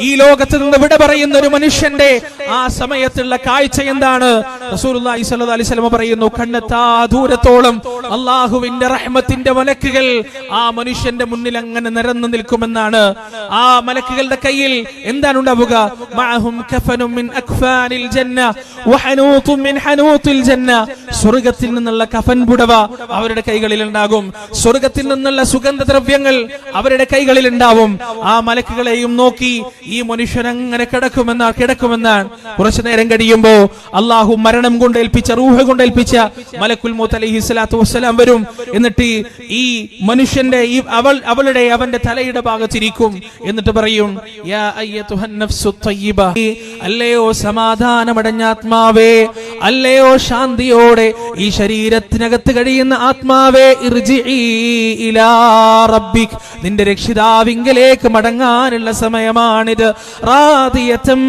ഈ ലോകത്ത് നിന്ന് വിട പറയുന്ന ഒരു മനുഷ്യന്റെ ആ സമയത്തുള്ള കാഴ്ച എന്താണ്? റസൂലുള്ളാഹി സ്വല്ലല്ലാഹു അലൈഹി വസല്ലം പറയുന്നു, കണ്ണെത്താ ദൂരത്തോളം അല്ലാഹുവിന്റെ റഹ്മത്തിന്റെ മലക്കുകൾ ആ മനുഷ്യന്റെ മുന്നിൽ അങ്ങനെ നിരന്നു നിൽക്കുമെന്നാണ്. ആ മലക്കുകളുടെ കയ്യിൽ എന്താണ് ഉണ്ടാവുക? മഅഹും കഫനും മിൻ അക്ഫാനിൽ ജന്ന വഹനൂതും മിൻ ഹനൂതിൽ ജന്ന. സ്വർഗ്ഗത്തിൽ നിന്നുള്ള കഫൻ പുടവ അവരുടെ കൈകളിൽ ഉണ്ടാകും. സ്വർഗ്ഗത്തിൽ നിന്നുള്ള സുഗന്ധദ്രവ്യങ്ങൾ അവരുടെ കൈകളിൽ ഉണ്ടാവും. ആ മലക്കുകളെയും നോക്കി ഈ മനുഷ്യൻ അങ്ങനെ കിടക്കുമെന്നാണ്. കുറച്ചു നേരം കഴിയുമ്പോ അള്ളാഹു മരണം കൊണ്ടേൽപ്പിച്ച, റൂഹ് കൊണ്ടേൽപ്പിച്ച മലക്കുൽ മൗത്ത് അലൈഹിസ്സലാത്തു വസ്സലാം വരും. എന്നിട്ട് ഈ മനുഷ്യന്റെ അവന്റെ തലയുടെ ഭാഗത്തിരിക്കും. എന്നിട്ട് പറയും, യാ അയ്യതുഹൻ നഫ്സുത് തയ്യിബ, അല്ലയോ സമാധാനമടഞ്ഞ ആത്മാവേ, അല്ലയോ ശാന്തിയോടെ ഈ ശരീരത്തിനകത്ത് കഴിയുന്ന ആത്മാവേ, ഇർജിഇ ഇലാ റബ്ബിക്, നിന്റെ രക്ഷിതാവിങ്കലേക്ക് മടങ്ങാനുള്ള സമയമാണിത്. റാദിയതം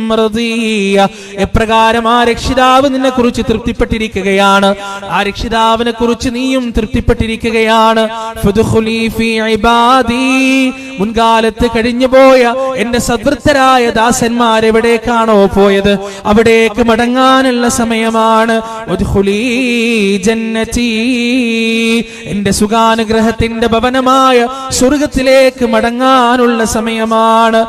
മർദിയ, എപ്രകാരം ആ രക്ഷിതാവ് നിന്നെ കുറിച്ച് തൃപ്തിപ്പെട്ടിരിക്കുകയാണ്, ആ രക്ഷിതാവിനെ കുറിച്ച് നീയും തൃപ്തിപ്പെട്ടിരിക്കുകയാണ്. ഫദ്ഖുലി ഫീ ഇബാദി, മുൻകാലത്ത് കഴിഞ്ഞുപോയ എന്റെ സദ്വൃത്തരായ ദാസന്മാരെവിടേക്കാണോ പോയത് അവിടേക്ക് മടങ്ങാനുള്ള സമയമാണ്. വദ്ഖുലി ജന്നതി, എന്റെ സുഖാനുഗ്രഹത്തിന്റെ ഭവനമായ സ്വർഗ്ഗത്തിലേക്ക് മടങ്ങാനുള്ള സമയമാണ്.